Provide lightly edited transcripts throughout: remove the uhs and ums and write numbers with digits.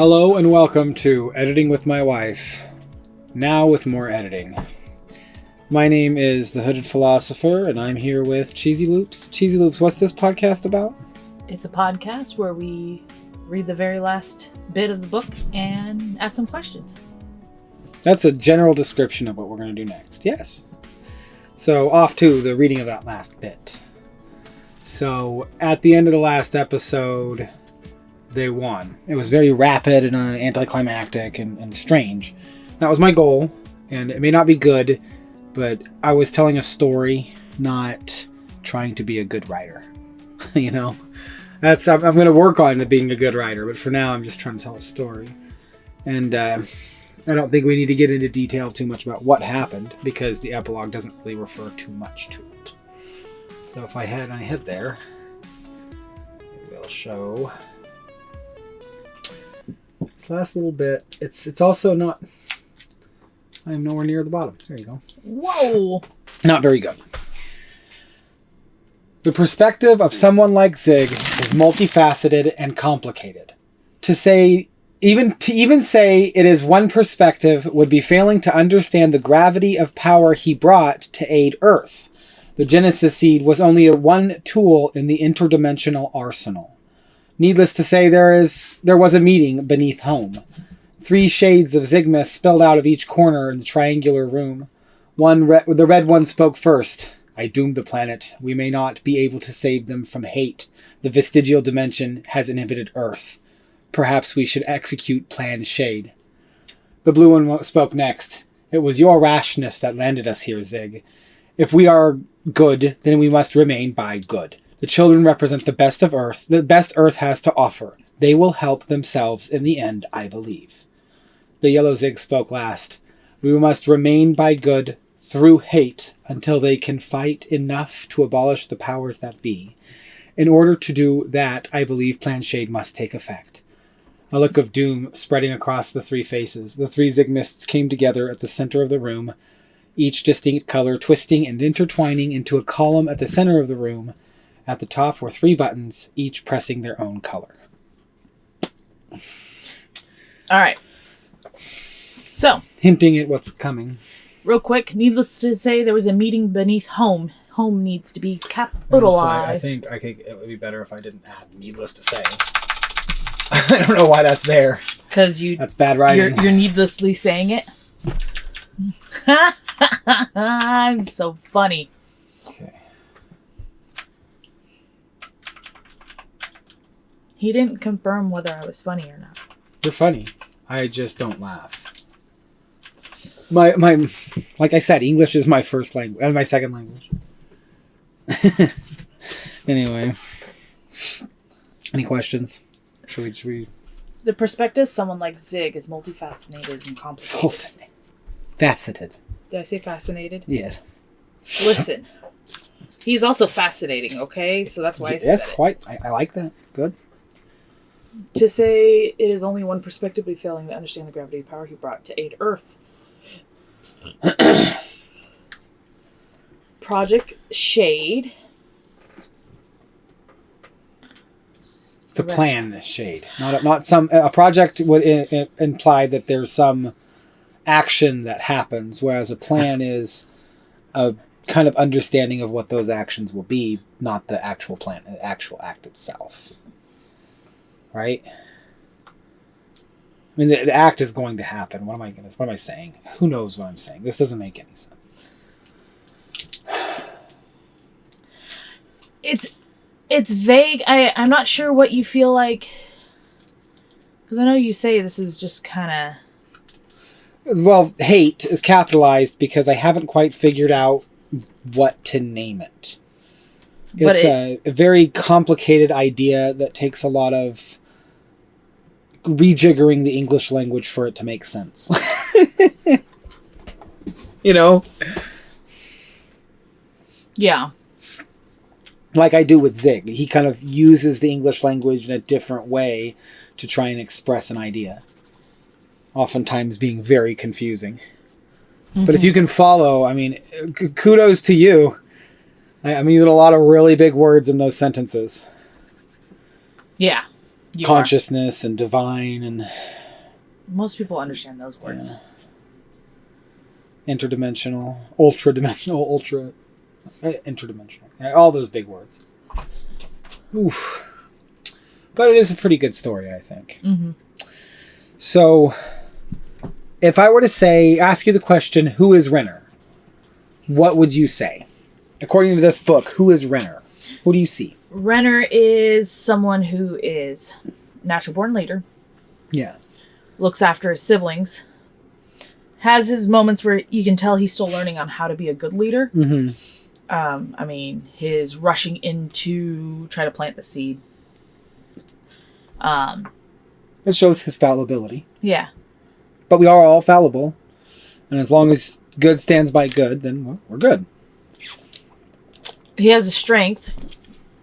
Hello and welcome to Editing with My Wife, now with more editing. My name is The Hooded Philosopher, and I'm here with Cheesy Loops. Cheesy Loops, what's this podcast about? It's a podcast where we read the very last bit of the book and ask some questions. That's a general description of what we're going to do next, yes. So, off to the reading of that last bit. So, at the end of the last episode, they won. It was very rapid and anticlimactic and strange. That was my goal, and it may not be good, but I was telling a story, not trying to be a good writer. You know? I'm going to work on being a good writer, but for now I'm just trying to tell a story. And I don't think we need to get into detail too much about what happened, because the epilogue doesn't really refer too much to it. So if I head there, it will show this last little bit. It's also not... I'm nowhere near the bottom. There you go. Whoa! Not very good. The perspective of someone like Zig is multifaceted and complicated. To even say it is one perspective would be failing to understand the gravity of power he brought to aid Earth. The Genesis seed was only one tool in the interdimensional arsenal. Needless to say, there was a meeting beneath home. 3 shades of Zigma spilled out of each corner in the triangular room. The red one spoke first. I doomed the planet. We may not be able to save them from hate. The vestigial dimension has inhibited Earth. Perhaps we should execute Plan Shade. The blue one spoke next. It was your rashness that landed us here, Zig. If we are good, then we must remain by good. The children represent the best of Earth, the best Earth has to offer. They will help themselves in the end, I believe. The yellow Zig spoke last. We must remain by good through hate until they can fight enough to abolish the powers that be. In order to do that, I believe Plan Shade must take effect. A look of doom spreading across the 3 faces. The 3 Zigmists came together at the center of the room, each distinct color twisting and intertwining into a column at the center of the room. At the top were 3 buttons, each pressing their own color. All right. So, hinting at what's coming. Real quick, needless to say, there was a meeting beneath home. Home needs to be capitalized. I think it would be better if I didn't add needless to say. I don't know why that's there. Because that's bad writing. You're needlessly saying it. I'm so funny. Okay. He didn't confirm whether I was funny or not. You're funny. I just don't laugh. My like I said, English is my first language and my second language. Anyway, any questions? Should we? The perspective of someone like Zig is multifaceted and complicated. Faceted. Did I say fascinated? Yes. Listen, he's also fascinating. Okay, so that's why I said yes, it. quite. I like that. Good. To say it is only one perspective, be failing to understand the gravity of power he brought to aid Earth. Project Shade. It's the plan Shade. Not some... A project would imply that there's some action that happens, whereas a plan is a kind of understanding of what those actions will be, not the actual plan, the actual act itself. Right? I mean, the act is going to happen. What am I saying? Who knows what I'm saying? This doesn't make any sense. It's vague. I'm not sure what you feel like. Because I know you say this is just kind of... Well, hate is capitalized because I haven't quite figured out what to name it. It's a very complicated idea that takes a lot of rejiggering the English language for it to make sense. You know? Yeah. Like I do with Zig. He kind of uses the English language in a different way to try and express an idea. Oftentimes being very confusing. Mm-hmm. But if you can follow, I mean, kudos to you. I'm using a lot of really big words in those sentences. Yeah. consciousness and divine and most people understand those words. Interdimensional, ultra interdimensional. Yeah, all those big words. Oof. But it is a pretty good story, I think. Mm-hmm. So, if I were to ask you the question, who is Renner? What would you say? According to this book, who is Renner? Who do you see? Renner is someone who is natural born leader. Yeah. Looks after his siblings. Has his moments where you can tell he's still learning on how to be a good leader. Mm-hmm. I mean, his rushing in to try to plant the seed. It shows his fallibility. Yeah. But we are all fallible. And as long as good stands by good, then we're good. He has a strength.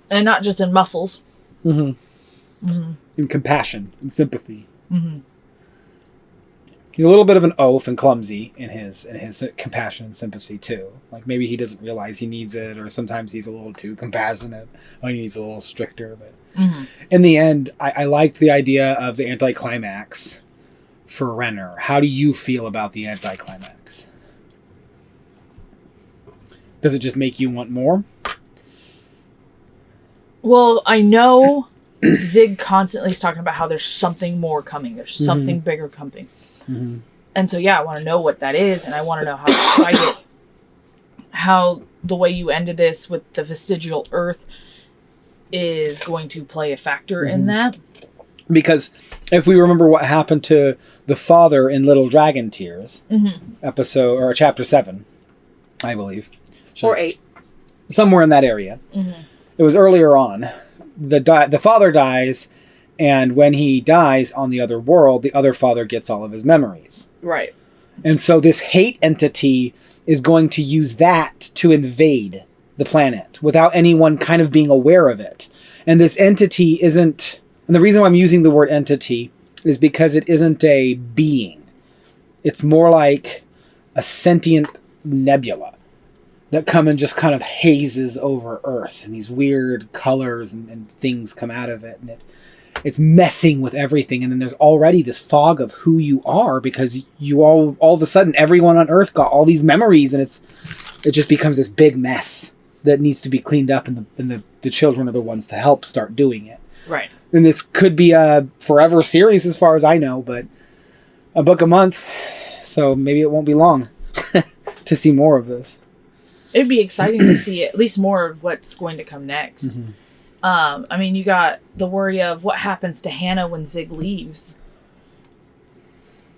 And not just in muscles. Mm-hmm. Mm-hmm. In compassion and sympathy. Mm-hmm. He's a little bit of an oaf and clumsy in his compassion and sympathy too. Like maybe he doesn't realize he needs it, or sometimes he's a little too compassionate. Or he's a little stricter. But in the end, I liked the idea of the anticlimax for Renner. How do you feel about the anticlimax? Does it just make you want more? Well, I know Zig constantly is talking about how there's something more coming. There's something bigger coming. Mm-hmm. And so, yeah, I want to know what that is. And I want to know how to fight it. How the way you ended this with the vestigial earth is going to play a factor in that. Because if we remember what happened to the father in Little Dragon Tears, episode or chapter 7, I believe. Or 8. Somewhere in that area. Mm-hmm. It was earlier on. The father dies, and when he dies on the other world, the other father gets all of his memories. Right. And so this hate entity is going to use that to invade the planet without anyone kind of being aware of it. And this entity isn't... And the reason why I'm using the word entity is because it isn't a being. It's more like a sentient nebula that come and just kind of hazes over Earth, and these weird colors and things come out of it, and it's messing with everything. And then there's already this fog of who you are, because you all of a sudden everyone on Earth got all these memories, and it just becomes this big mess that needs to be cleaned up, and the children are the ones to help start doing it. Right. And this could be a forever series as far as I know, but a book a month, so maybe it won't be long to see more of this. It'd be exciting to see at least more of what's going to come next. I mean, you got the worry of what happens to Hannah when Zig leaves.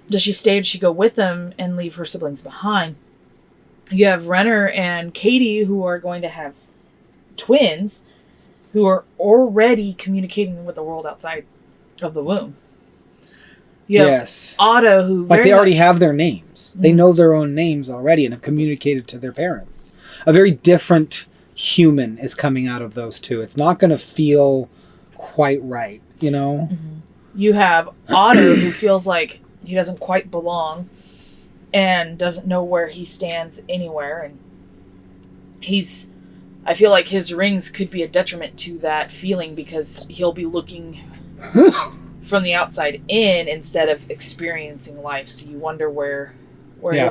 Does she stay? Does she go with him and leave her siblings behind? You have Renner and Katie, who are going to have twins, who are already communicating with the world outside of the womb. You have Otto, who they already have their names. They know their own names already and have communicated to their parents. A very different human is coming out of those two. It's not going to feel quite right, you know? Mm-hmm. You have Otto, who feels like he doesn't quite belong and doesn't know where he stands anywhere. And I feel like his rings could be a detriment to that feeling, because he'll be looking from the outside in instead of experiencing life. So you wonder where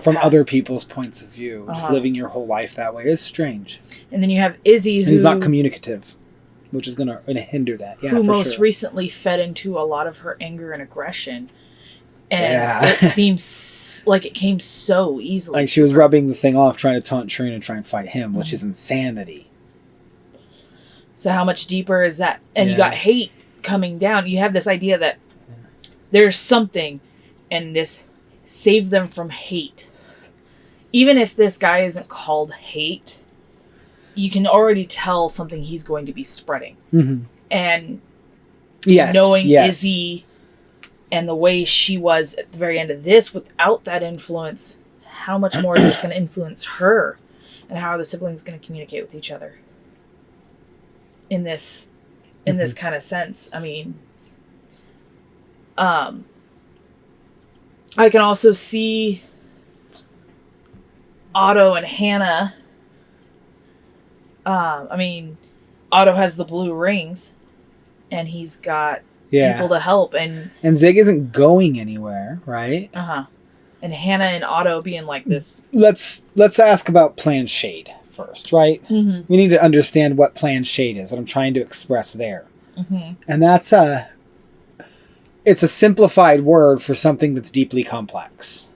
from other people's points of view. Just living your whole life that way is strange. And then you have Izzy, who... he's not communicative, which is going to hinder that. Yeah, who most recently fed into a lot of her anger and aggression. And it seems like it came so easily. Like she was rubbing the thing off, trying to taunt Trina and try and fight him, which is insanity. So how much deeper is that? And you got hate coming down. You have this idea that there's something, and this save them from hate. Even if this guy isn't called hate, you can already tell something he's going to be spreading. Mm-hmm. And knowing Izzy and the way she was at the very end of this without that influence, how much more is this going to influence her? And how are the siblings going to communicate with each other? In this kind of sense. I mean, I can also see Otto and Hannah. I mean, Otto has the blue rings, and he's got people to help. And Zig isn't going anywhere, right? And Hannah and Otto being like this. Let's ask about Plan Shade first, right? We need to understand what Plan Shade is, what I'm trying to express there. And that's it's a simplified word for something that's deeply complex.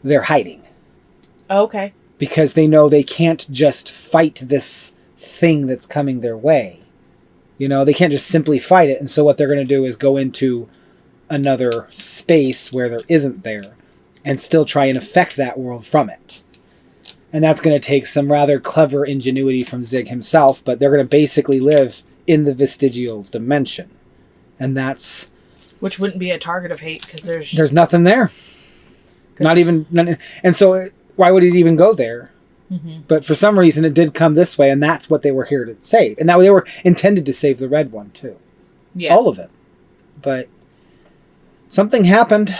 They're hiding. Okay. Because they know they can't just fight this thing that's coming their way. You know, they can't just simply fight it. And so what they're going to do is go into another space where there isn't there and still try and affect that world from it. And that's going to take some rather clever ingenuity from Zig himself, but they're going to basically live in the vestigial dimension. And that's... Which wouldn't be a target of hate, because there's nothing there. Not even... And so why would it even go there? But for some reason it did come this way, and that's what they were here to save. And that they were intended to save the red one, too. Yeah. All of it. But something happened,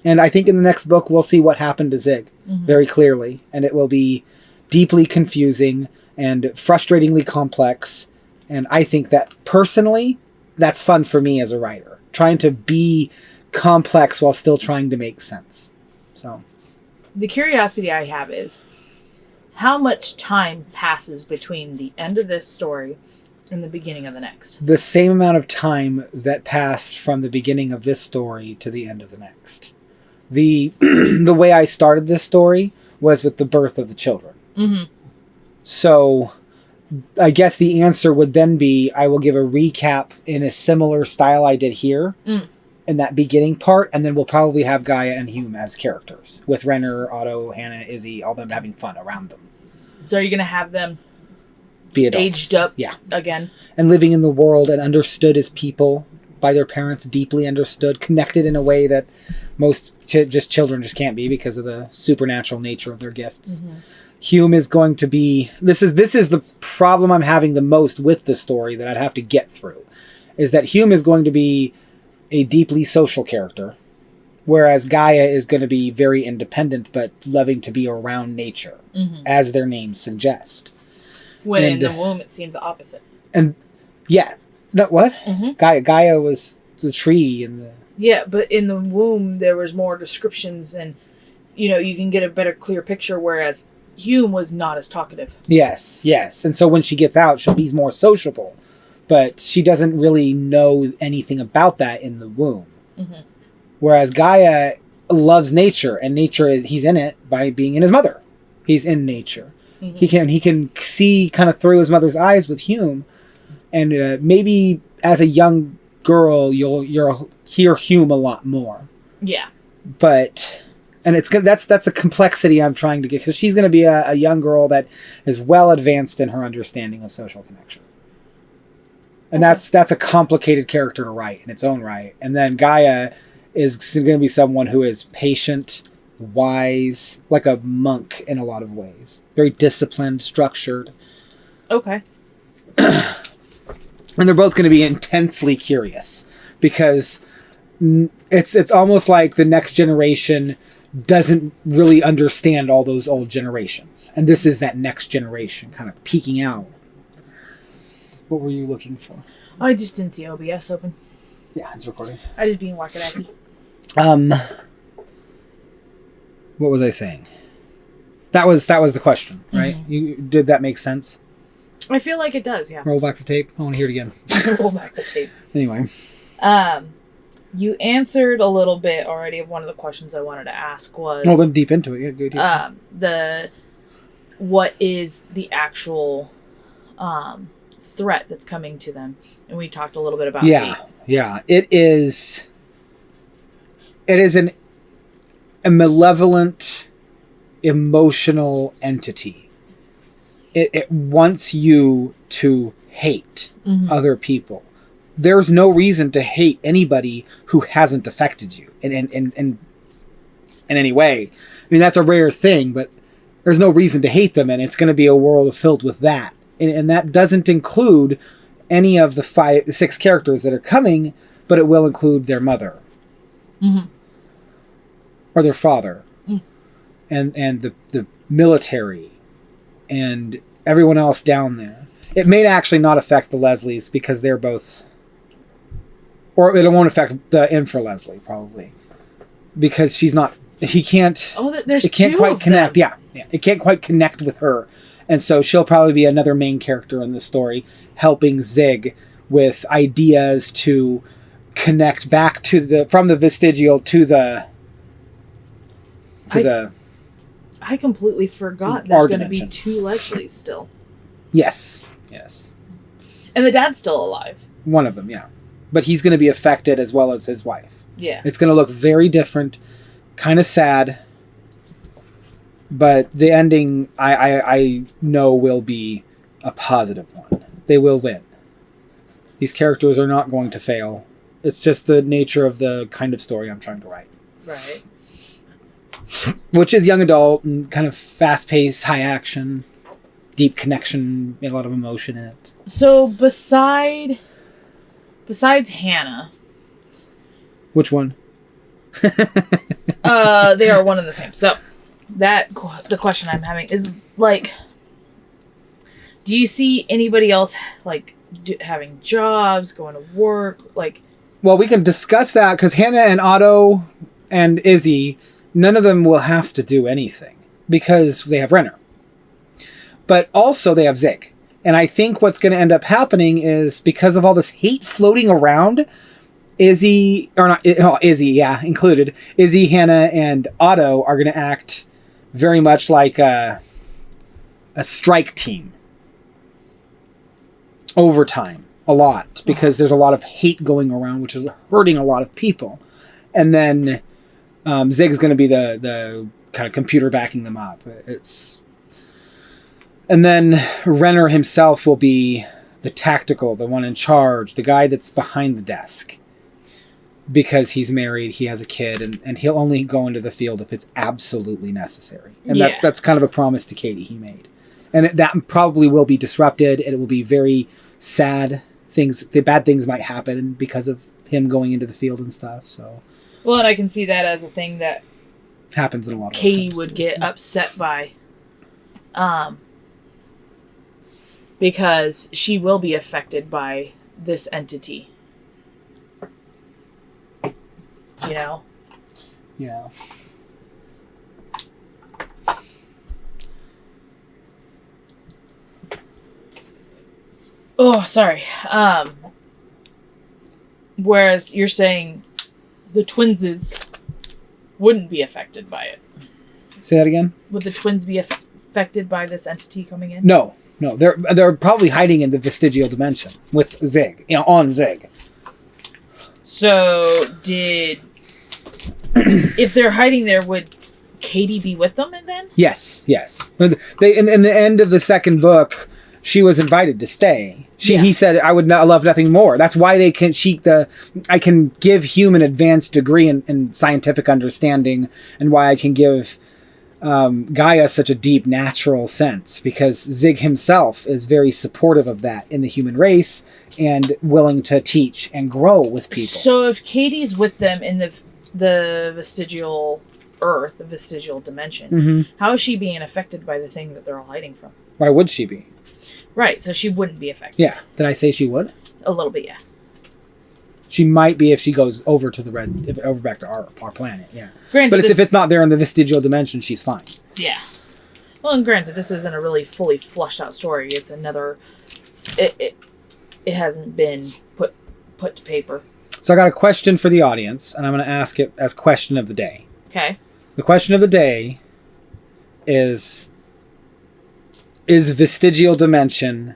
and I think in the next book we'll see what happened to Zig very clearly, and it will be deeply confusing and frustratingly complex, and I think that personally that's fun for me as a writer, trying to be complex while still trying to make sense. So the curiosity I have is, how much time passes between the end of this story and the beginning of the next? The same amount of time that passed from the beginning of this story to the end of the next. The way I started this story was with the birth of the children. So I guess the answer would then be, I will give a recap in a similar style I did here in that beginning part, and then we'll probably have Gaia and Hume as characters, with Renner, Otto, Hannah, Izzy, all them having fun around them. So are you going to have them be adults, aged up again? And living in the world and understood as people by their parents, deeply understood, connected in a way that most children just can't be because of the supernatural nature of their gifts. Hume is going to be... This is the problem I'm having the most with the story that I'd have to get through, is that Hume is going to be a deeply social character, whereas Gaia is going to be very independent but loving to be around nature, as their names suggest. When in the womb it seemed the opposite. And yeah. No, what? Gaia was the tree and the... Yeah, but in the womb there was more descriptions, and you can get a better clear picture, whereas Hume was not as talkative. Yes. And so when she gets out, she'll be more sociable. But she doesn't really know anything about that in the womb. Whereas Gaia loves nature, and nature he's in it by being in his mother. He's in nature. He can see kind of through his mother's eyes with Hume, and maybe as a young girl you'll hear Hume a lot more. Yeah. But and that's the complexity I'm trying to get, because she's going to be a young girl that is well advanced in her understanding of social connections. And that's a complicated character to write in its own right. And then Gaia is going to be someone who is patient, wise, like a monk in a lot of ways. Very disciplined, structured. Okay. And they're both going to be intensely curious, because it's almost like the next generation doesn't really understand all those old generations. And this is that next generation kind of peeking out. What were you looking for? I just didn't see OBS open. Yeah, it's recording. I just being wackadacky. What was I saying? That was the question, right? Did that make sense? I feel like it does, yeah. Roll back the tape. I want to hear it again. Roll back the tape. Anyway. You answered a little bit already of one of the questions I wanted to ask was... Well, then deep into it. Yeah, good. What is the actual threat that's coming to them? And we talked a little bit about hate. Yeah. It is a malevolent, emotional entity. It wants you to hate other people. There's no reason to hate anybody who hasn't affected you in any way. I mean, that's a rare thing, but there's no reason to hate them, and it's going to be a world filled with that. And that doesn't include any of the 6 characters that are coming, but it will include their mother. Or their father. And the military. And everyone else down there. It may actually not affect the Leslies, because they're both Or it won't affect the Infra Leslie, probably. Because she's not... He can't... Oh, there's it can't two quite of connect. them. Yeah. It can't quite connect with her. And so she'll probably be another main character in the story, helping Zig with ideas to connect back to from the vestigial to the I completely forgot there's going to be dimension. 2 Leslies still. Yes. And the dad's still alive. One of them, yeah. But he's going to be affected as well as his wife. Yeah. It's going to look very different, kind of sad, but the ending I know will be a positive one. They will win. These characters are not going to fail. It's just the nature of the kind of story I'm trying to write. Right. Which is young adult and kind of fast-paced, high action, deep connection, a lot of emotion in it. So besides Hannah, Which one? they are one and the same. So the question I'm having is like, do you see anybody else like having jobs, going to work, like? Well, we can discuss that because Hannah and Otto and Izzy, none of them will have to do anything because they have Renner. But also they have Zig. And I think what's going to end up happening is because of all this hate floating around, Izzy, included, Izzy, Hannah, and Otto are going to act very much like a strike team. Over time. A lot. Because there's a lot of hate going around, which is hurting a lot of people. And then Zig's going to be the kind of computer backing them up. And then Renner himself will be the tactical, the one in charge, the guy that's behind the desk. Because he's married, he has a kid, and he'll only go into the field if it's absolutely necessary. And that's kind of a promise to Katie he made. And that probably will be disrupted, and it will be very sad. Bad things might happen because of him going into the field and stuff. So, well, and I can see that as a thing that happens in a lot of Katie would get upset by. Because she will be affected by this entity. You know? Yeah. Oh, sorry. Whereas you're saying the twinses wouldn't be affected by it. Say that again? Would the twins be affected by this entity coming in? No, they're probably hiding in the vestigial dimension with Zig, on Zig. So if they're hiding there, would Katie be with them then? Yes. They in the end of the second book, she was invited to stay. He said, "I would love nothing more." That's why they can I can give Hume an advanced degree in scientific understanding, and why I can give Gaia such a deep natural sense, because Zig himself is very supportive of that in the human race and willing to teach and grow with people. So if Katie's with them in the vestigial earth, the vestigial dimension, how is she being affected by the thing that they're all hiding from? Why would she be? Right, so she wouldn't be affected. Yeah. Did I say she would? A little bit, yeah. She might be if she goes over to over back to our planet, yeah. Granted, but if it's not there in the vestigial dimension, she's fine. Yeah. Well, and granted, this isn't a really fully flushed out story. It's another. It hasn't been put to paper. So I got a question for the audience, and I'm going to ask it as question of the day. Okay. The question of the day is vestigial dimension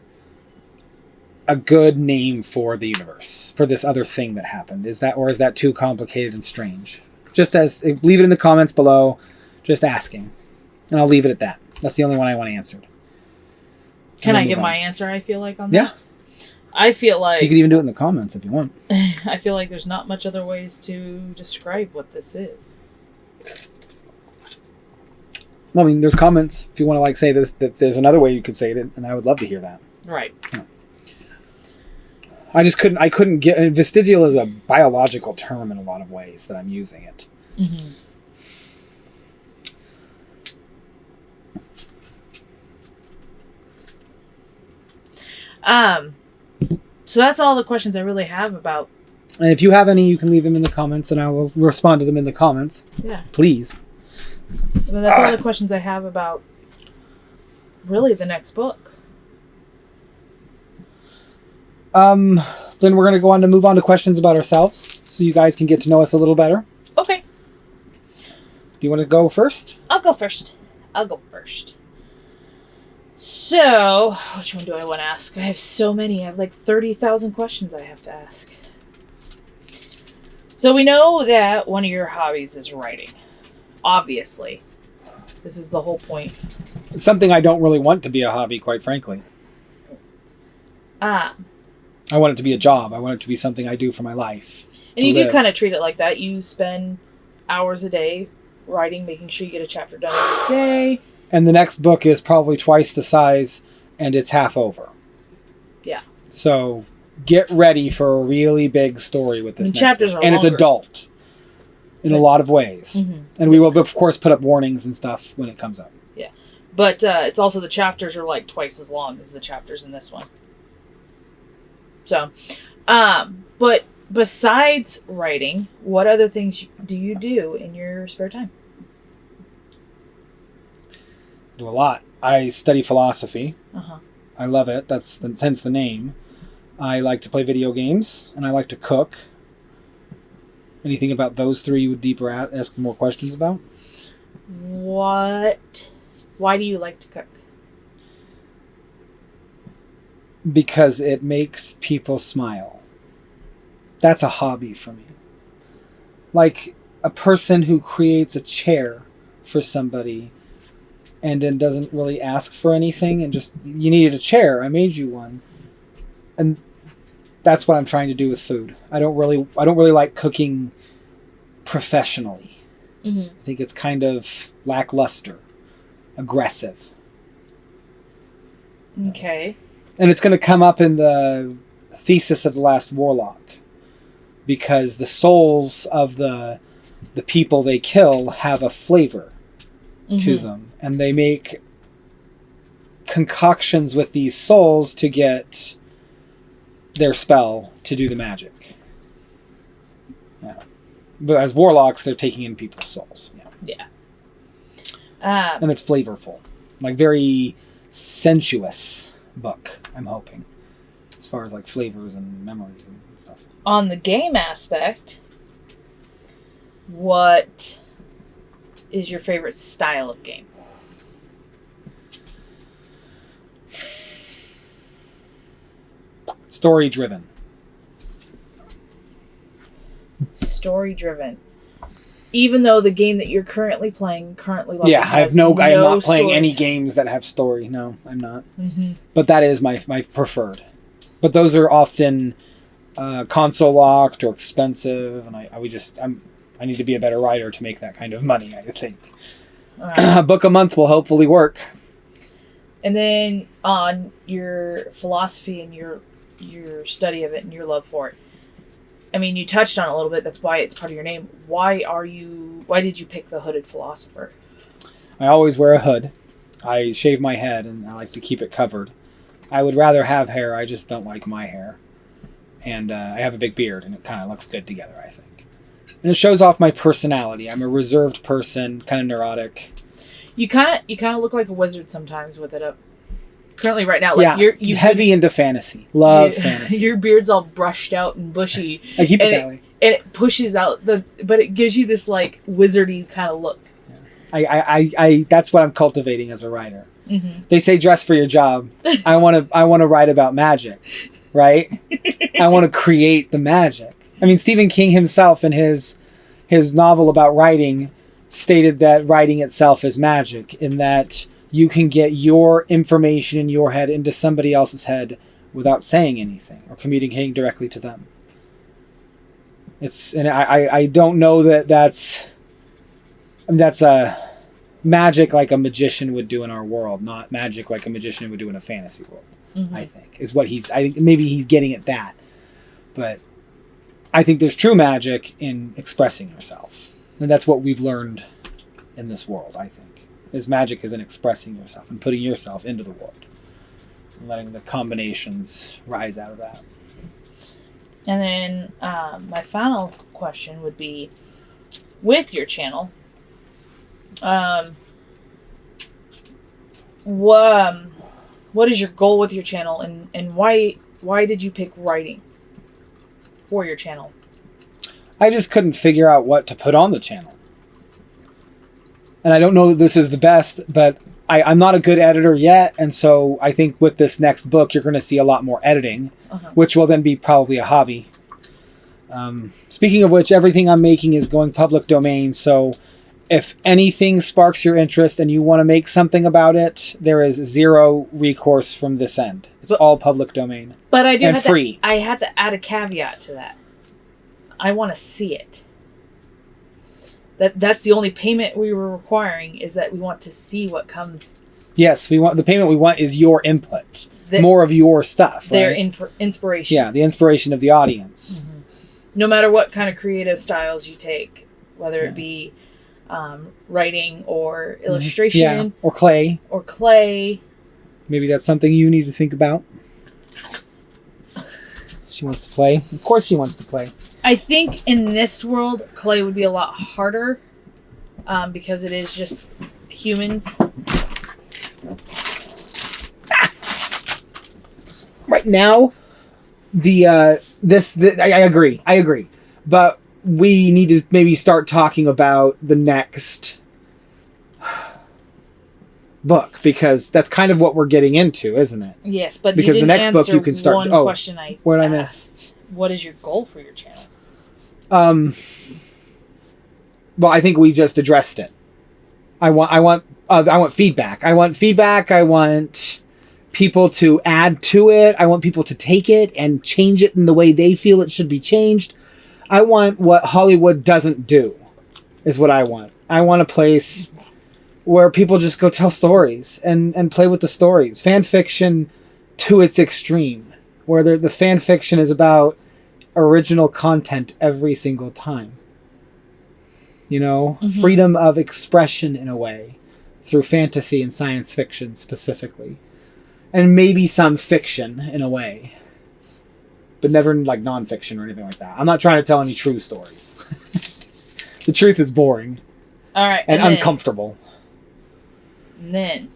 a good name for the universe, for this other thing that happened? Is that too complicated and strange? Leave it in the comments below, just asking. And I'll leave it at that. That's the only one I want answered. Can I give my answer, I feel like, on that? Yeah. I feel like... You could even do it in the comments if you want. I feel like there's not much other ways to describe what this is. Well, I mean, there's comments if you want to say this, that there's another way you could say it, and I would love to hear that. Right. Yeah. I couldn't get... Vestigial is a biological term in a lot of ways that I'm using it. Mm-hmm. So that's all the questions I really have about And if you have any, you can leave them in the comments, and I will respond to them in the comments. Yeah. Please. Well, that's all the questions I have about, really, the next book. Then we're going to go on to move on to questions about ourselves, so you guys can get to know us a little better. Okay. Do you want to go first? I'll go first. So, which one do I want to ask? I have so many. I have like 30,000 questions I have to ask. So we know that one of your hobbies is writing. Obviously. This is the whole point. It's something I don't really want to be a hobby, quite frankly. I want it to be a job. I want it to be something I do for my life. And you do kind of treat it like that. You spend hours a day writing, making sure you get a chapter done every day. And the next book is probably twice the size, and it's half over. Yeah. So get ready for a really big story with this. And chapters are and longer. It's adult in a lot of ways. Mm-hmm. And we will, of course, put up warnings and stuff when it comes up. Yeah. But it's also the chapters are like twice as long as the chapters in this one. So, but besides writing, what other things do you do in your spare time? Do a lot. I study philosophy. Uh-huh. I love it. Hence the name. I like to play video games, and I like to cook. Anything about those three you would ask more questions about? Why do you like to cook? Because it makes people smile. That's a hobby for me. Like a person who creates a chair for somebody and then doesn't really ask for anything and just, you needed a chair, I made you one. And that's what I'm trying to do with food. I don't really like cooking professionally. Mm-hmm. I think it's kind of lackluster, aggressive. Okay. And it's going to come up in the thesis of The Last Warlock, because the souls of the people they kill have a flavor to them, and they make concoctions with these souls to get their spell to do the magic. Yeah. But as warlocks, they're taking in people's souls. Yeah. And it's flavorful. Like very sensuous book, I'm hoping. As far as like flavors and memories and stuff. On the game aspect, what is your favorite style of game? Story driven. Story driven. Even though the game that you're currently playing Yeah, I am not playing stories. any games that have story. No, I'm not. Mm-hmm. But that is my preferred. But those are often console locked or expensive, and I need to be a better writer to make that kind of money, I think. Right. A book a month will hopefully work. And then on your philosophy and your study of it and your love for it. I mean, you touched on it a little bit. That's why it's part of your name. Why did you pick the hooded philosopher? I always wear a hood. I shave my head, and I like to keep it covered. I would rather have hair. I just don't like my hair. And I have a big beard, and it kind of looks good together, I think. And it shows off my personality. I'm a reserved person, kind of neurotic. You kind of look like a wizard sometimes with it up. Currently, right now, like yeah, you're heavy into fantasy. Love fantasy. Your beard's all brushed out and bushy. I keep it that way. And it pushes out but it gives you this like wizardy kind of look. I that's what I'm cultivating as a writer. Mm-hmm. They say dress for your job. I want to write about magic, right? I want to create the magic. I mean, Stephen King himself in his novel about writing stated that writing itself is magic, in that you can get your information in your head into somebody else's head without saying anything or communicating directly to them. I don't know that's a magic like a magician would do in our world, not magic like a magician would do in a fantasy world. Mm-hmm. I think is what I think maybe he's getting at that. But I think there's true magic in expressing yourself. And that's what we've learned in this world, I think. Is magic is in expressing yourself and putting yourself into the world. And letting the combinations rise out of that. And then my final question would be, with your channel, what is your goal with your channel, and why did you pick writing for your channel? I just couldn't figure out what to put on the channel. And I don't know that this is the best, but I'm not a good editor yet, and so I think with this next book, you're going to see a lot more editing, which will then be probably a hobby. Speaking of which, everything I'm making is going public domain, so if anything sparks your interest and you want to make something about it, there is zero recourse from this end. It's all public domain. But I do and have free. I had to add a caveat to that. I want to see it. That's the only payment we were requiring, is that we want to see what comes. Yes, the payment we want is your input, more of your stuff. Their right? Inspiration. Yeah, the inspiration of the audience. Mm-hmm. No matter what kind of creative styles you take, whether it be writing or illustration, yeah, or clay. Maybe that's something you need to think about. She wants to play. Of course, she wants to play. I think in this world, clay would be a lot harder because it is just humans. Right now, I agree, but we need to maybe start talking about the next book, because that's kind of what we're getting into, isn't it? Yes, but because you the didn't next book you can start. One question I what did asked. I miss? What is your goal for your channel? Well, I think we just addressed it. I want feedback. I want people to add to it. I want people to take it and change it in the way they feel it should be changed. I want what Hollywood doesn't do, is what I want. I want a place where people just go tell stories and play with the stories. Fan fiction to its extreme, where the fan fiction is about original content every single time. Freedom of expression in a way, through fantasy and science fiction specifically. And maybe some fiction in a way. But never like nonfiction or anything like that. I'm not trying to tell any true stories. The truth is boring. All right. And uncomfortable. And then,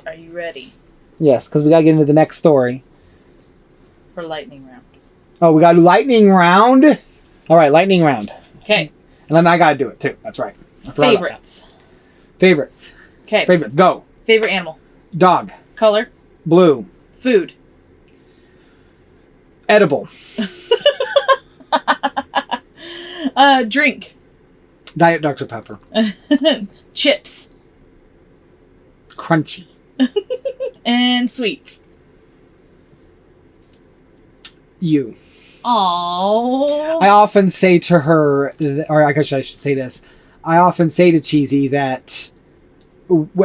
are you ready? Yes, because we got to get into the next story. For lightning round. Oh, we got a lightning round? All right, lightning round. Okay. And then I got to do it too. That's right. Favorites. Favorites. Okay. Favorites. Go. Favorite animal. Dog. Color. Blue. Food. Edible. Drink. Diet Dr. Pepper. Chips. Crunchy. And sweets. You. Aww. I often say to her, or I guess I should say this, I often say to Cheesy that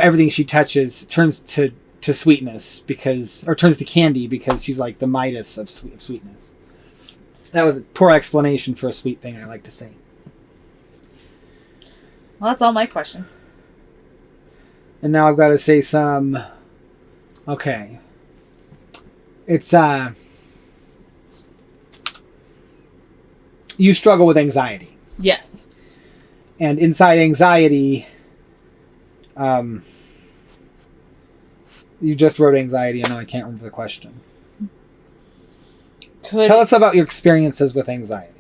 everything she touches turns to sweetness, turns to candy, because she's like the Midas of sweetness. That was a poor explanation for a sweet thing I like to say. Well, that's all my questions. And now I've got to say some... Okay. It's, you struggle with anxiety. Yes. And inside anxiety, you just wrote anxiety, and now I can't remember the question. Tell us about your experiences with anxiety.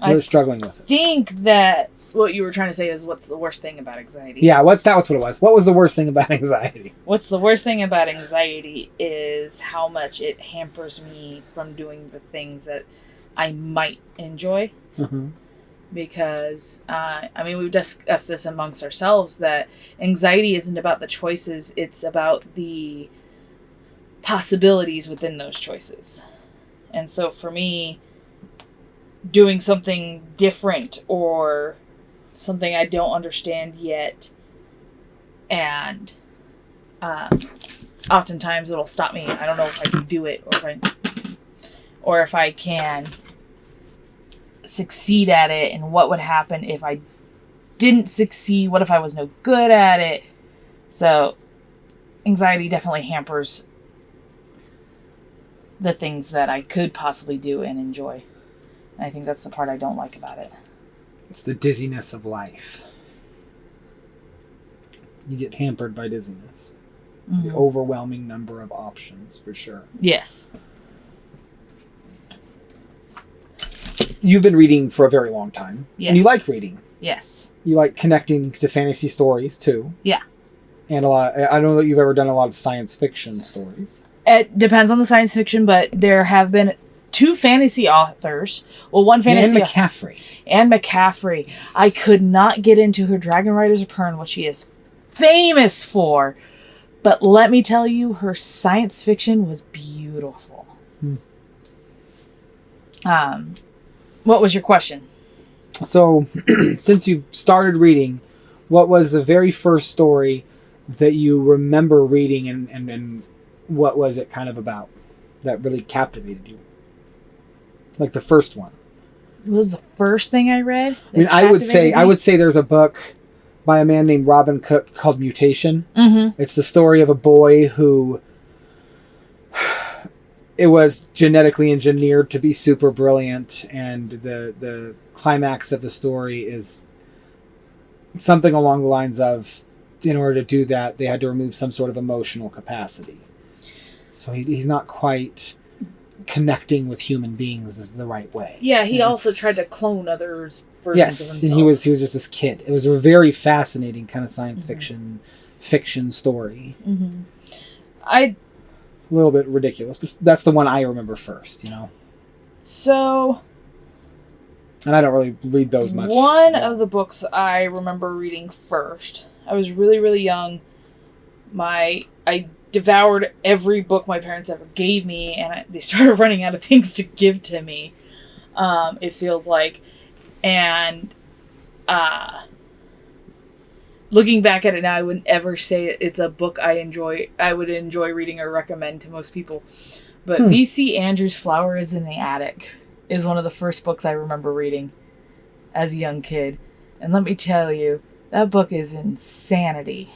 You're struggling with it. I think that what you were trying to say is, what's the worst thing about anxiety? Yeah, that's what it was. What was the worst thing about anxiety? What's the worst thing about anxiety is how much it hampers me from doing the things that I might enjoy. Mm-hmm. Because, we've discussed this amongst ourselves, that anxiety isn't about the choices, it's about the possibilities within those choices. And so for me, doing something different or something I don't understand yet, and oftentimes it'll stop me. I don't know if I can do it, or if I can succeed at it, and what would happen if I didn't succeed. What if I was no good at it? So anxiety definitely hampers the things that I could possibly do and enjoy. And I think that's the part I don't like about it. It's the dizziness of life. You get hampered by dizziness. The overwhelming number of options, for sure. Yes. You've been reading for a very long time. Yes. And you like reading. Yes. You like connecting to fantasy stories, too. Yeah. And a lot. I know that you've ever done a lot of science fiction stories. It depends on the science fiction, but there have been 2 fantasy authors. Well, one fantasy... Anne McCaffrey. Anne McCaffrey. Yes. I could not get into her Dragon Riders of Pern, what she is famous for. But let me tell you, her science fiction was beautiful. What was your question? So, since you started reading, what was the very first story that you remember reading, and what was it kind of about that really captivated you? Like the first one. It was the first thing I read. I mean, I would say there's a book by a man named Robin Cook called Mutation. Mm-hmm. It's the story of a boy who it was genetically engineered to be super brilliant, and the climax of the story is something along the lines of, in order to do that, they had to remove some sort of emotional capacity. So he's not quite connecting with human beings the right way. Yeah, he also tried to clone others' versions of himself. And he was just this kid. It was a very fascinating kind of science fiction story. Mm-hmm. A little bit ridiculous, but that's the one I remember first, you know? So... And I don't really read those much. One of the books I remember reading first, I was really, really young. I devoured every book my parents ever gave me, and they started running out of things to give to me, it feels like. And looking back at it now, I wouldn't ever say it's a book I would enjoy reading or recommend to most people. But V.C. Andrews' Flower is in the Attic is one of the first books I remember reading as a young kid. And let me tell you, that book is insanity.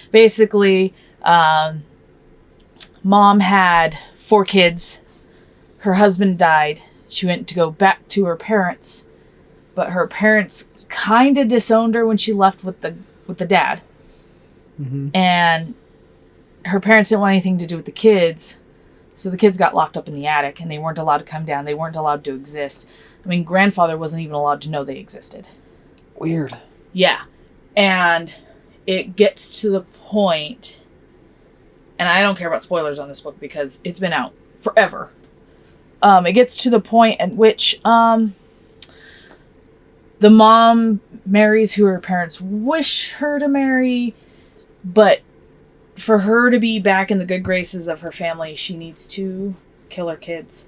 Basically, mom had 4 kids. Her husband died. She went to go back to her parents, but her parents kind of disowned her when she left with the dad. Mm-hmm. And her parents didn't want anything to do with the kids, so the kids got locked up in the attic, and they weren't allowed to come down. They weren't allowed to exist. I mean, grandfather wasn't even allowed to know they existed. Weird. Yeah. And it gets to the point, and I don't care about spoilers on this book because it's been out forever. It gets to the point at which the mom marries who her parents wish her to marry, but for her to be back in the good graces of her family, she needs to kill her kids.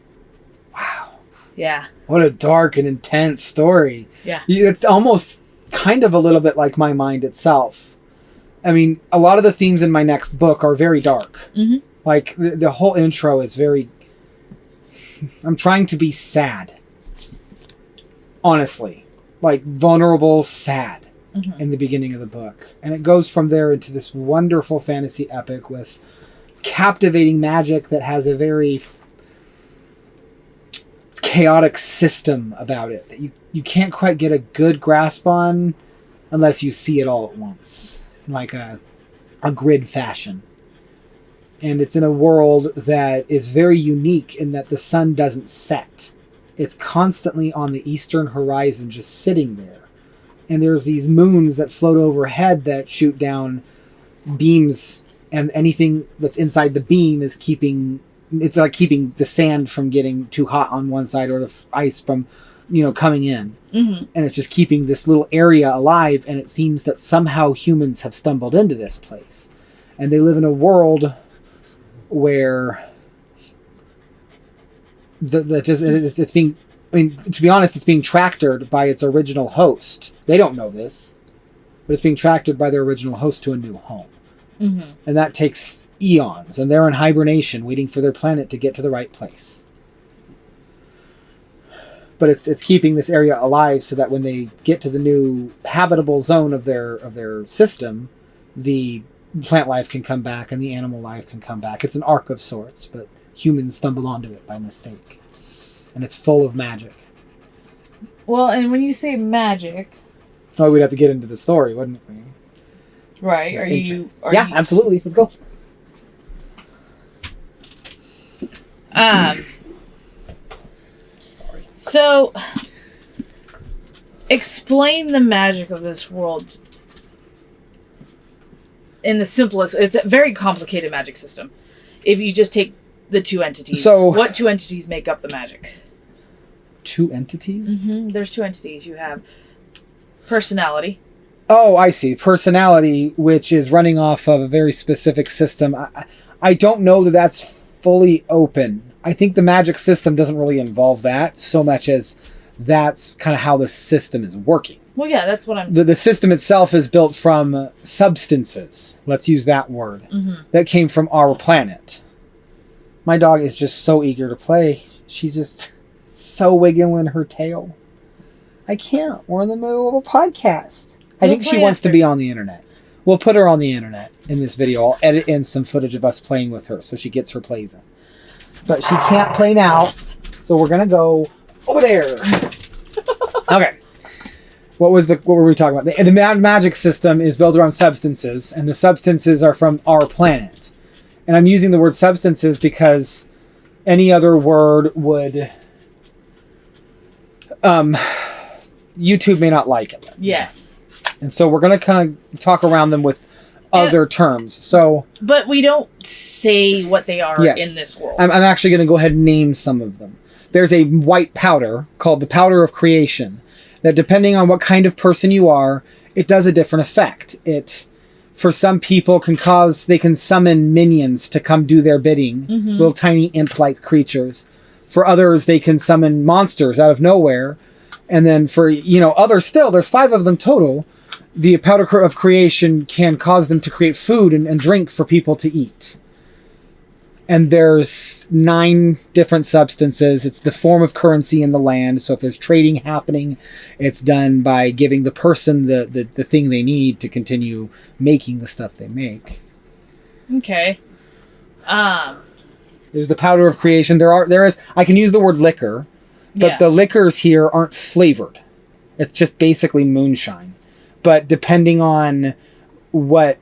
Wow. Yeah. What a dark and intense story. Yeah. It's almost kind of a little bit like My Mind itself. I mean, a lot of the themes in my next book are very dark. Mm-hmm. Like, the whole intro is very... I'm trying to be sad. Honestly. Like, vulnerable, sad. Mm-hmm. In the beginning of the book. And it goes from there into this wonderful fantasy epic with captivating magic that has a very chaotic system about it that you can't quite get a good grasp on unless you see it all at once in like a grid fashion. And it's in a world that is very unique in that the sun doesn't set. It's constantly on the eastern horizon just sitting there. And there's these moons that float overhead that shoot down beams, and anything that's inside the beam is keeping the sand from getting too hot on one side or the ice from, coming in. Mm-hmm. And it's just keeping this little area alive, and it seems that somehow humans have stumbled into this place. And they live in a world where it's being... I mean, to be honest, it's being tractored by its original host. They don't know this, but it's being tractored by their original host to a new home. Mm-hmm. And that takes eons, and they're in hibernation, waiting for their planet to get to the right place. But it's keeping this area alive so that when they get to the new habitable zone of their system, the plant life can come back and the animal life can come back. It's an arc of sorts, but humans stumbled onto it by mistake. And it's full of magic. Well, and when you say magic... Oh, we'd have to get into the story, wouldn't we? Right. Absolutely. Let's go. Sorry. So, explain the magic of this world in the simplest... It's a very complicated magic system. If you just take the two entities. So, what two entities make up the magic? Two entities? Mm-hmm. There's two entities. You have personality. Oh, I see. Personality, which is running off of a very specific system. I don't know that that's fully open. I think the magic system doesn't really involve that so much as that's kind of how the system is working. Well, yeah, that's what I'm... The system itself is built from substances. Let's use that word. Mm-hmm. That came from our planet. My dog is just so eager to play. She's just so wiggling her tail. I can't. We're in the middle of a podcast. I think she wants to be on the internet. We'll put her on the internet in this video. I'll edit in some footage of us playing with her so she gets her plays in. But she can't play now, so we're going to go over there. Okay. What were we talking about? The magic system is built around substances, and the substances are from our planet. And I'm using the word substances because any other word would... YouTube may not like it. Yes. And so we're going to kind of talk around them with other terms. So, but we don't say what they are in this world. I'm actually going to go ahead and name some of them. There's a white powder called the powder of creation that, depending on what kind of person you are, it does a different effect. It, for some people, they can summon minions to come do their bidding, little tiny imp-like creatures. For others, they can summon monsters out of nowhere. And then for, others still, there's 5 of them total. The powder of creation can cause them to create food and drink for people to eat. And there's 9 different substances. It's the form of currency in the land. So if there's trading happening, it's done by giving the person the thing they need to continue making the stuff they make. Okay. There's the powder of creation. There is, I can use the word liquor, but the liquors here aren't flavored. It's just basically moonshine. But depending on what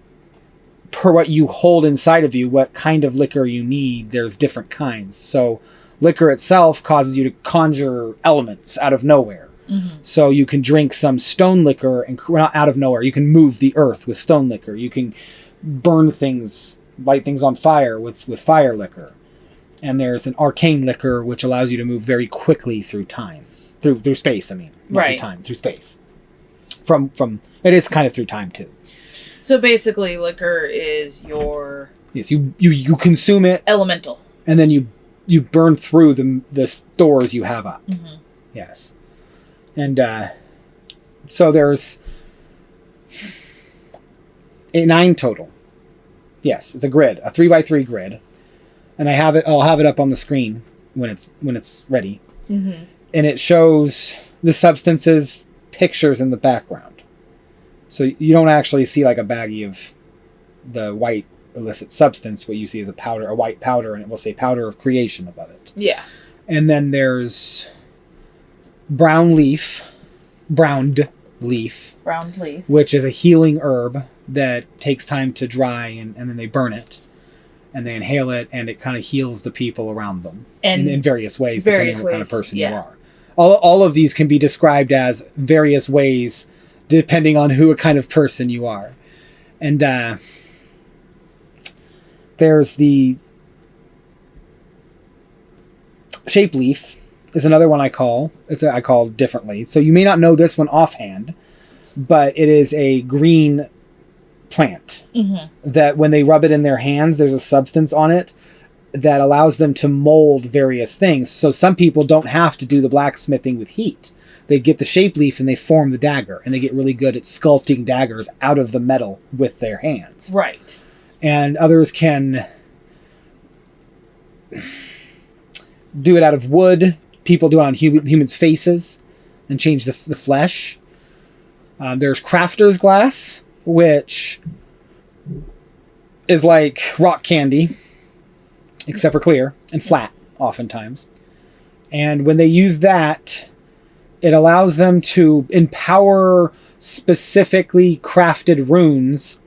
you hold inside of you, what kind of liquor you need, there's different kinds. So liquor itself causes you to conjure elements out of nowhere. Mm-hmm. So you can drink some stone liquor and not out of nowhere. You can move the earth with stone liquor. You can burn things, light things on fire with fire liquor. And there's an arcane liquor which allows you to move very quickly through time. Through space, I mean. Not through time, through space. From it is kind of through time too. So basically liquor is your... Yes, you consume it. Elemental. And then you burn through the stores you have up. Mm-hmm. Yes. And so there's 9 total. Yes, it's a grid, a 3x3 grid. And I'll have it up on the screen when it's ready. Mm-hmm. And it shows the substances pictures in the background. So you don't actually see like a baggie of the white illicit substance. What you see is a white powder, and it will say powder of creation above it. Yeah. And then there's browned leaf, which is a healing herb that takes time to dry, and then they burn it. And they inhale it, and it kind of heals the people around them in various ways, depending on what kind of person you are. All of these can be described as various ways, depending on what kind of person you are. And there's the shape leaf is another one I call differently. So you may not know this one offhand, but it is a green plant that when they rub it in their hands, there's a substance on it that allows them to mold various things. So some people don't have to do the blacksmithing with heat. They get the shape leaf and they form the dagger, and they get really good at sculpting daggers out of the metal with their hands. Right. And others can do it out of wood. People do it on humans' faces and change the flesh. There's crafter's glass, which is like rock candy. except for clear and flat, oftentimes. And when they use that, it allows them to empower specifically crafted runes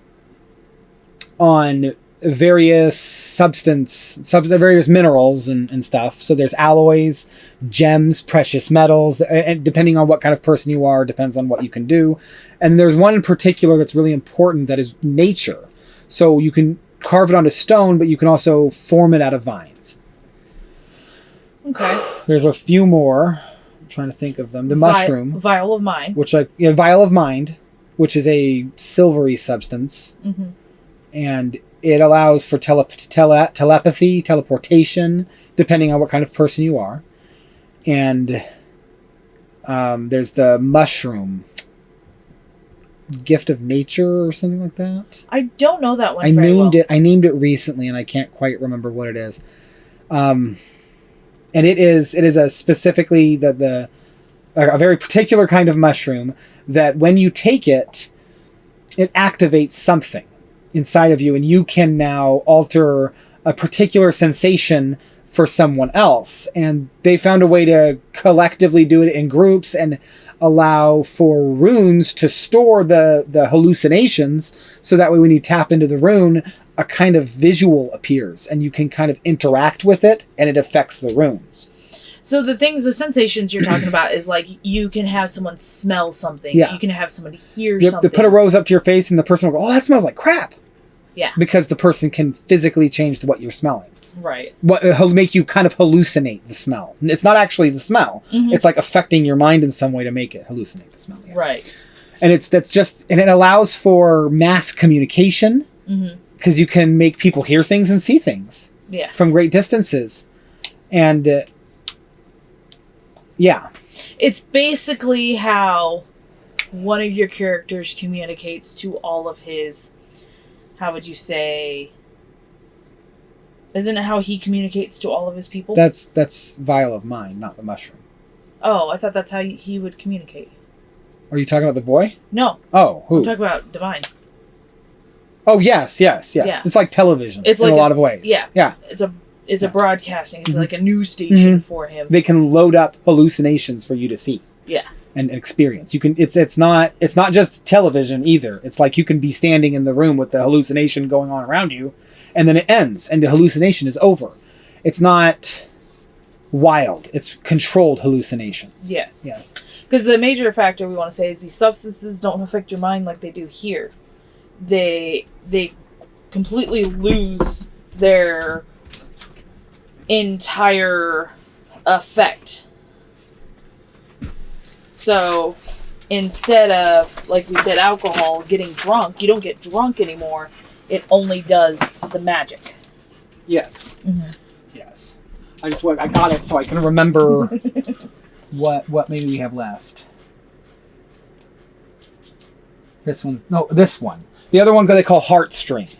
on various various minerals and stuff. So there's alloys, gems, precious metals, and depending on what kind of person you are, depends on what you can do. And there's one in particular that's really important, that is nature. So you can carve it onto stone, but you can also form it out of vines. Okay. There's a few more. I'm trying to think of them. The mushroom. Vial of Mind. Vial of Mind, which is a silvery substance. Mm-hmm. And it allows for telepathy, teleportation, depending on what kind of person you are. And there's the mushroom. Gift of Nature or something like that. I don't know that one. I named it recently, and I can't quite remember what it is. And it is a specifically a very particular kind of mushroom that when you take it, it activates something inside of you, and you can now alter a particular sensation for someone else. And they found a way to collectively do it in groups and allow for runes to store the hallucinations, so that way when you tap into the rune, a kind of visual appears and you can kind of interact with it and it affects the runes. So the sensations you're talking about is like you can have someone smell something. Yeah. You can have somebody hear something. They put a rose up to your face and the person will go, oh, that smells like crap. Yeah. Because the person can physically change what you're smelling. Right. What make you kind of hallucinate the smell. It's not actually the smell. Mm-hmm. It's like affecting your mind in some way to make it hallucinate the smell. Yeah. Right. And it allows for mass communication, because you can make people hear things and see things. Yes. From great distances. And yeah. It's basically how one of your characters communicates to all of his, how would you say, isn't it how he communicates to all of his people? That's Vial of Mind, not the mushroom. Oh, I thought that's how he would communicate. Are you talking about the boy? No. Oh, who? I'm talking about Divine. Oh, yes. Yeah. It's like television in a lot of ways. Yeah. Yeah. It's a broadcasting. It's like a news station for him. They can load up hallucinations for you to see. Yeah. And experience. You can. It's not just television either. It's like you can be standing in the room with the hallucination going on around you, and then it ends, and the hallucination is over. It's not wild. It's controlled hallucinations. Yes. Yes. Because the major factor we want to say is these substances don't affect your mind like they do here. They completely lose their entire effect. So instead of, like we said, alcohol, getting drunk, you don't get drunk anymore. It only does the magic. Yes. Mm-hmm. Yes. I got it so I can remember what maybe we have left. This one. The other one they call Heartstring.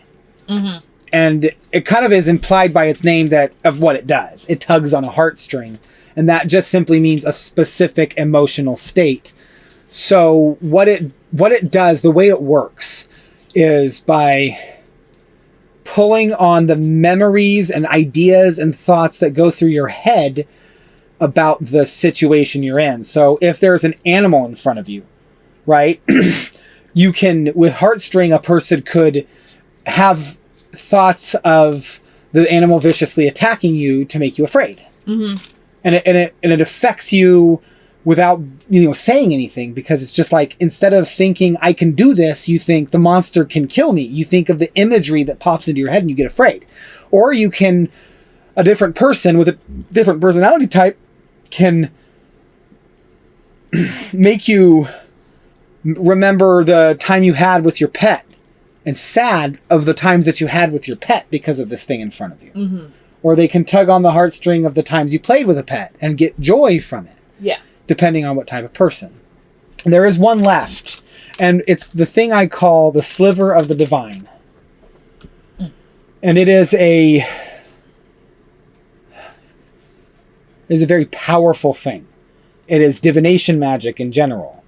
Mm-hmm. And it kind of is implied by its name of what it does. It tugs on a heartstring. And that just simply means a specific emotional state. So what it does, the way it works, is by pulling on the memories and ideas and thoughts that go through your head about the situation you're in. So if there's an animal in front of you, right, you can, with Heartstring, a person could have thoughts of the animal viciously attacking you to make you afraid. Mm-hmm. And it affects you without saying anything, because it's just like, instead of thinking I can do this, you think the monster can kill me. You think of the imagery that pops into your head and you get afraid. Or you can, a different person with a different personality type can make you remember the time you had with your pet and sad of the times that you had with your pet because of this thing in front of you. Mm-hmm. Or they can tug on the heartstring of the times you played with a pet and get joy from it. Yeah. Depending on what type of person. And there is one left. And it's the thing I call the sliver of the divine. Mm. And it is a very powerful thing. It is divination magic in general.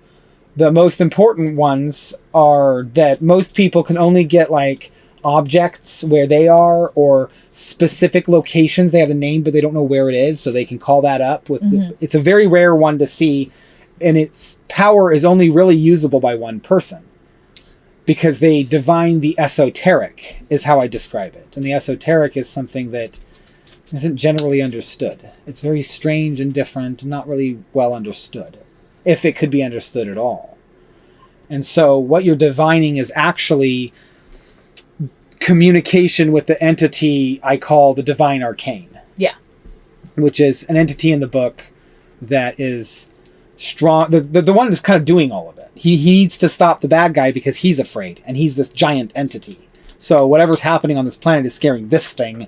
The most important ones are that most people can only get like objects where they are, or specific locations. They have the name, but they don't know where it is, so they can call that up. It's a very rare one to see, and its power is only really usable by one person, because they divine the esoteric, is how I describe it. And the esoteric is something that isn't generally understood. It's very strange and different, and not really well understood, if it could be understood at all. And so what you're divining is actually communication with the entity I call the divine arcane. Yeah. Which is an entity in the book that is strong. The one that's kind of doing all of it. He needs to stop the bad guy because he's afraid, and he's this giant entity. So whatever's happening on this planet is scaring this thing.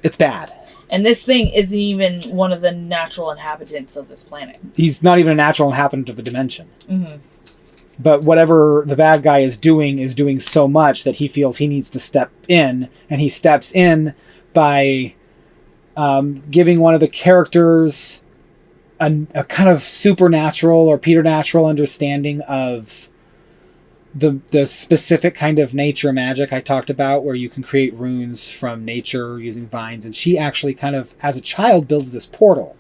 It's bad. And this thing isn't even one of the natural inhabitants of this planet. He's not even a natural inhabitant of the dimension. Mm-hmm. But whatever the bad guy is doing so much that he feels he needs to step in, and he steps in by giving one of the characters a kind of supernatural or preternatural understanding of the specific kind of nature magic I talked about, where you can create runes from nature using vines. And she actually kind of, as a child, builds this portal.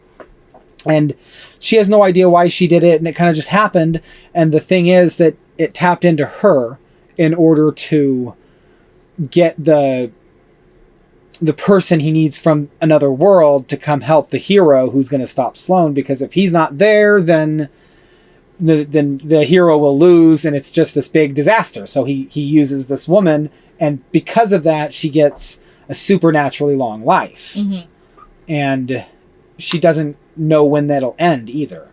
And she has no idea why she did it, and it kind of just happened. And the thing is that it tapped into her in order to get the person he needs from another world to come help the hero who's going to stop Sloane, because if he's not there, then the hero will lose, and it's just this big disaster. So he uses this woman, and because of that, she gets a supernaturally long life. Mm-hmm. And she doesn't know when that'll end either.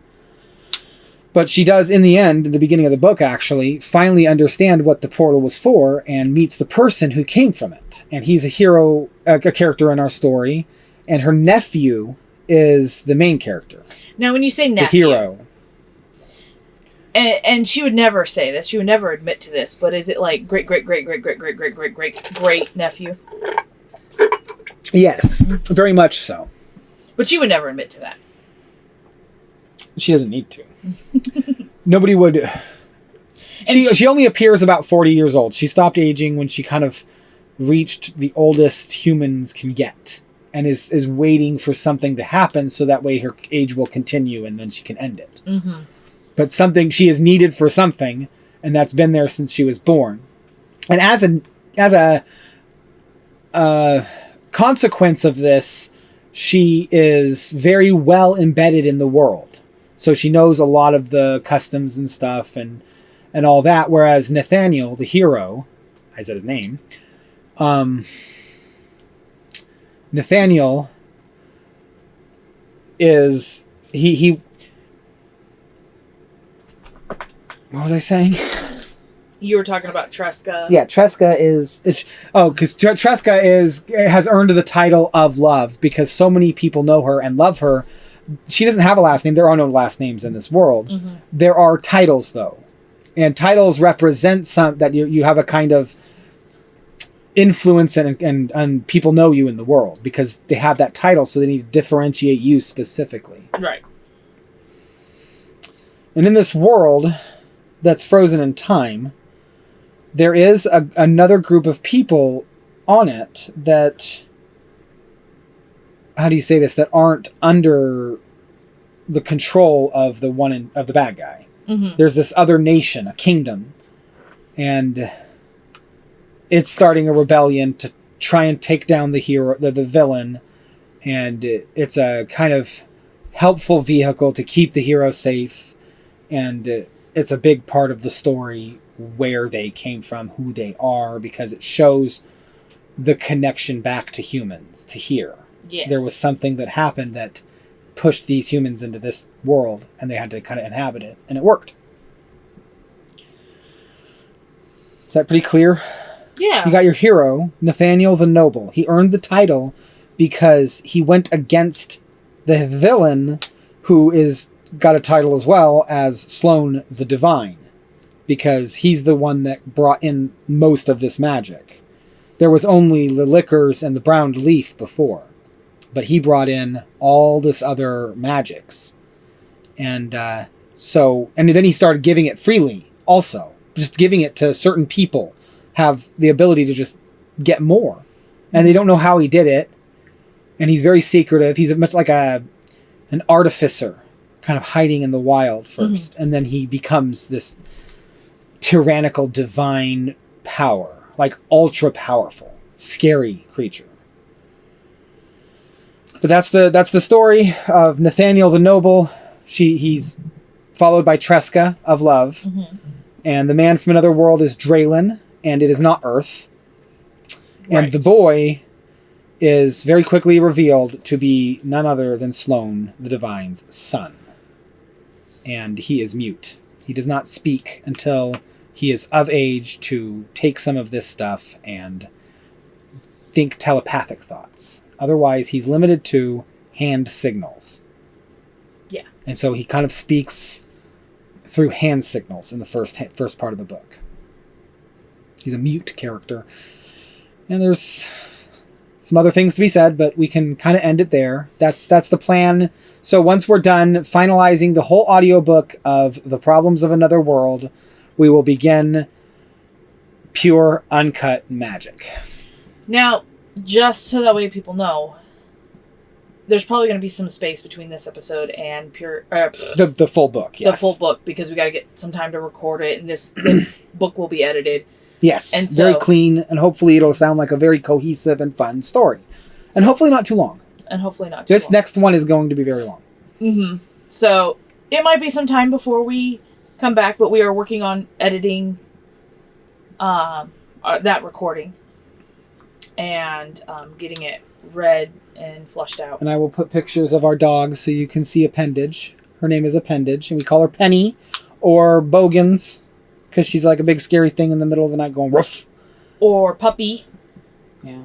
But she does, in the end, in the beginning of the book, actually, finally understand what the portal was for, and meets the person who came from it. And he's a hero, a character in our story, and her nephew is the main character. Now, when you say nephew, the hero, and she would never say this, she would never admit to this, but is it like great nephew? Yes, very much so. But she would never admit to that. She doesn't need to. Nobody would. She only appears about 40 years old. She stopped aging when she kind of reached the oldest humans can get, and is waiting for something to happen so that way her age will continue and then she can end it. Mm-hmm. But she is needed for something, and that's been there since she was born. And as a consequence of this, she is very well embedded in the world. So she knows a lot of the customs and stuff and all that. Whereas Nathaniel, the hero, I said his name, Nathaniel is, he what was I saying? You were talking about Tresca. Yeah, Tresca because Tresca has earned the title of love because so many people know her and love her. She doesn't have a last name. There are no last names in this world. Mm-hmm. There are titles, though. And titles represent that you have a kind of influence and people know you in the world because they have that title, so they need to differentiate you specifically. Right. And in this world that's frozen in time, there is another group of people on it that, how do you say this, that aren't under the control of the bad guy. Mm-hmm. There's this other nation, a kingdom, and it's starting a rebellion to try and take down the hero, the villain, and it's a kind of helpful vehicle to keep the hero safe, and it's a big part of the story where they came from, who they are, because it shows the connection back to humans, to here. Yes. There was something that happened that pushed these humans into this world, and they had to kind of inhabit it, and it worked. Is that pretty clear? Yeah. You got your hero, Nathaniel the Noble. He earned the title because he went against the villain, who got a title as well as Sloane the Divine, because he's the one that brought in most of this magic. There was only the liquors and the brown leaf before, but he brought in all this other magics. And then he started giving it freely also, just giving it to certain people have the ability to just get more. And they don't know how he did it. And he's very secretive. He's much like an artificer, kind of hiding in the wild first. And then he becomes this tyrannical divine power, like ultra powerful, scary creature. But that's the story of Nathaniel the Noble. He's followed by Tresca of Love. And the man from another world is Draylin, and it is not Earth. And the boy is very quickly revealed to be none other than Sloane, the Divine's son. And he is mute. He does not speak until he is of age to take some of this stuff and think telepathic thoughts. Otherwise, he's limited to hand signals. Yeah. And so he kind of speaks through hand signals in the first part of the book. He's a mute character. And there's some other things to be said, but we can kind of end it there. That's the plan. So once we're done finalizing the whole audiobook of The Problems of Another World, we will begin pure, uncut magic. Now, just so that way people know, there's probably going to be some space between this episode and the full book. Yes. The full book, because we got to get some time to record it, and the book will be edited. Yes, and very clean, and hopefully it'll sound like a very cohesive and fun story. And hopefully not too long. This next one is going to be very long. So it might be some time before we come back, but we are working on editing that recording and getting it read and flushed out. And I will put pictures of our dog so you can see Appendage. Her name is Appendage, and we call her Penny or Bogans, because she's like a big scary thing in the middle of the night going woof. Or Puppy. Yeah.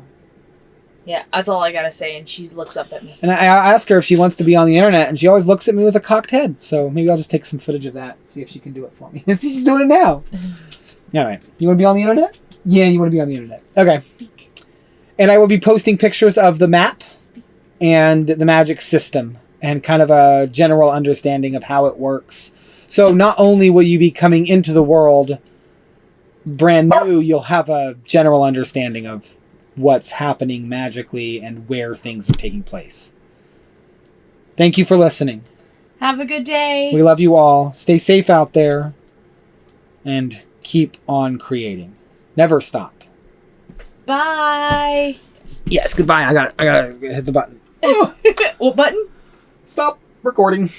Yeah, that's all I gotta say, and she looks up at me. And I ask her if she wants to be on the internet, and she always looks at me with a cocked head. So maybe I'll just take some footage of that and see if she can do it for me. See, she's doing it now. All right. You want to be on the internet? Yeah, you want to be on the internet. Okay. Speak. And I will be posting pictures of the map and the magic system and kind of a general understanding of how it works. So not only will you be coming into the world brand new, you'll have a general understanding of what's happening magically and where things are taking place. Thank you for listening. Have a good day. We love you all. Stay safe out there and keep on creating. Never stop. Bye. Yes, goodbye. I gotta hit the button. What button? Stop recording.